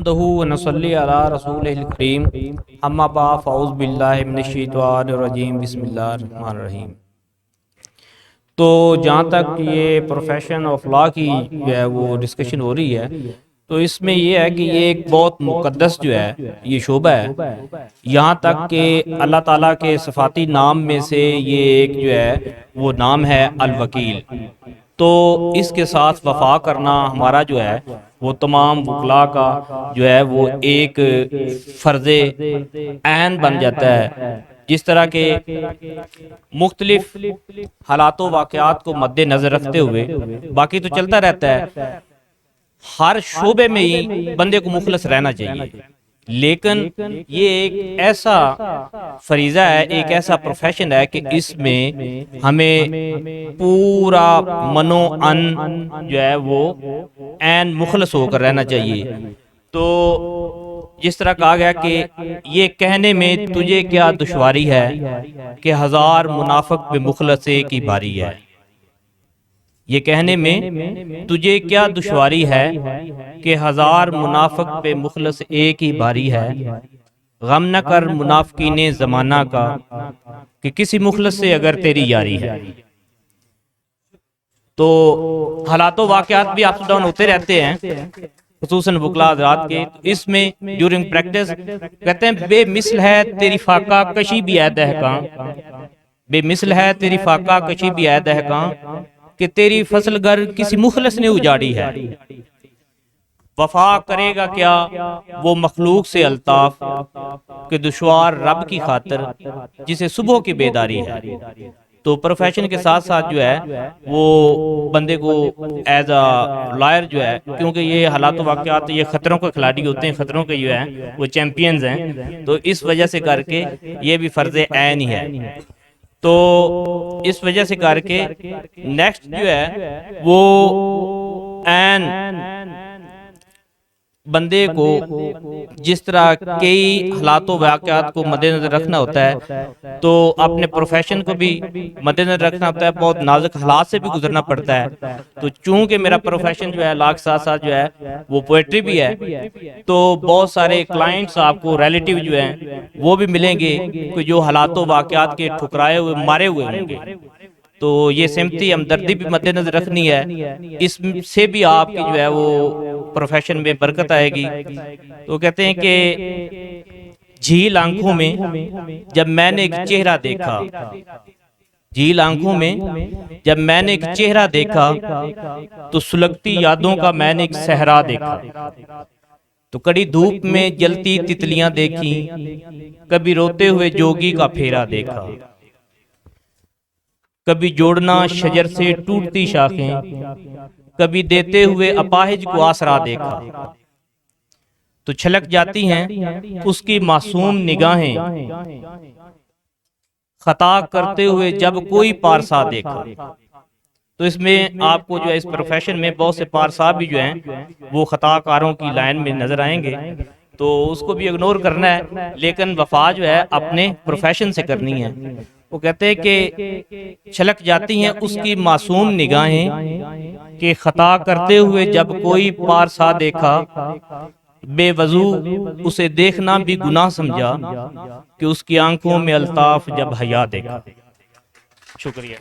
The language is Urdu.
نحمدہ ونصلی علی رسولہ الکریم اما بعد فاعوذ باللہ من الشیطان الرجیم بسم اللہ الرحمن الرحیم۔ تو جہاں تک یہ پروفیشن آف لا کی جو ہے وہ ڈسکشن ہو رہی ہے، تو اس میں یہ ہے کہ یہ ایک بہت مقدس جو ہے یہ شعبہ ہے، یہاں تک کہ اللہ تعالیٰ کے صفاتی نام میں سے یہ ایک جو ہے وہ نام ہے الوکیل۔ تو اس کے ساتھ وفا کرنا ہمارا جو ہے وہ تمام وکلاء کا جو ہے وہ ایک فرض عین بن جاتا ہے، جس طرح کے مختلف حالات و واقعات کو مد نظر رکھتے ہوئے باقی تو چلتا رہتا ہے، ہر شعبے میں ہی بندے کو مخلص رہنا چاہیے، لیکن یہ ایک ایسا فریضہ ہے، ایک ایسا پروفیشن ہے کہ اس میں ہمیں پورا منو ان جو ہے وہ عین مخلص ہو کر رہنا چاہیے۔ تو جس طرح کہا گیا کہ یہ کہنے میں تجھے کیا دشواری ہے کہ ہزار منافق پہ مخلص ایک ہی باری ہے، یہ کہنے میں تجھے کیا دشواری ہے کہ ہزار منافق پہ مخلص ایک ہی باری ہے، غم نہ کر منافقین زمانہ کا کہ کسی مخلص سے اگر تیری یاری ہے۔ تو حالات و واقعات بھی اپ ڈاؤن ہوتے رہتے ہیں، خصوصاً وکلاء حضرات کے۔ اس میں ڈیورنگ پریکٹس کہتے ہیں بے مثل ہے تیری فاقہ کشی بھی ہے دہقاں، بے مثل ہے تیری فاقہ کشی بھی ہے دہقاں کہ تیری فصل گر کسی مخلص نے اجاڑی ہے، وفا کرے گا کیا وہ مخلوق سے الطاف کہ دشوار رب کی خاطر جسے صبح کی بیداری ہے۔ تو پروفیشن کے ساتھ ساتھ جو ہے وہ بندے کو ایز اے لائر جو ہے، کیونکہ یہ حالات و واقعات یہ خطروں کے کھلاڑی ہوتے ہیں، خطروں کے جو ہیں وہ چیمپئنز ہیں، تو اس وجہ سے کر کے یہ بھی فرض عین ہی ہے۔ تو اس وجہ سے کر کے نیکسٹ جو ہے وہ عین بندے کو جس طرح کئی حالات و واقعات کو مد نظر رکھنا ہوتا ہے، تو اپنے پروفیشن کو بھی مد نظر رکھنا ہوتا ہے، بہت نازک حالات سے بھی گزرنا پڑتا ہے۔ تو چونکہ میرا پروفیشن جو ہے لا کے ساتھ ساتھ جو ہے وہ پوئٹری بھی ہے، تو بہت سارے کلائنٹس آپ کو ریلیٹیو جو ہیں وہ بھی ملیں گے کہ جو حالات و واقعات کے ٹھکرائے ہوئے مارے ہوئے ہوں گے، تو یہ سمتی ہمدردی بھی مد نظر رکھنی ہے، اس سے بھی آپ کی جو ہے وہ پروفیشن میں برکت آئے گی۔ تو کہتے ہیں کہ جھیل آنکھوں میں جب میں نے ایک چہرہ دیکھا، جھیل آنکھوں میں جب میں نے ایک چہرہ دیکھا تو سلگتی یادوں کا میں نے ایک صحرا دیکھا، تو کڑی دھوپ میں جلتی تتلیاں دیکھی، کبھی روتے ہوئے جوگی کا پھیرا دیکھا، کبھی جوڑنا شجر سے ٹوٹتی شاخیں، کبھی دیتے ہوئے اپاہج کو آسرا دیکھا، تو چھلک جاتی ہیں اس کی معصوم نگاہیں، خطا کرتے ہوئے جب کوئی پارسا دیکھا۔ تو اس میں آپ کو جو ہے اس پروفیشن میں بہت سے پارسا بھی جو ہیں وہ خطا کاروں کی لائن میں نظر آئیں گے، تو اس کو بھی اگنور کرنا ہے، لیکن وفا جو ہے اپنے پروفیشن سے کرنی ہے۔ وہ کہتے ہیں کہ چھلک جاتی ہیں اس کی معصوم نگاہیں کہ خطا کرتے ہوئے جب کوئی پارسا دیکھا، بے وضو اسے دیکھنا بھی گناہ سمجھا کہ اس کی آنکھوں میں الطاف جب حیا دیکھا۔ شکریہ۔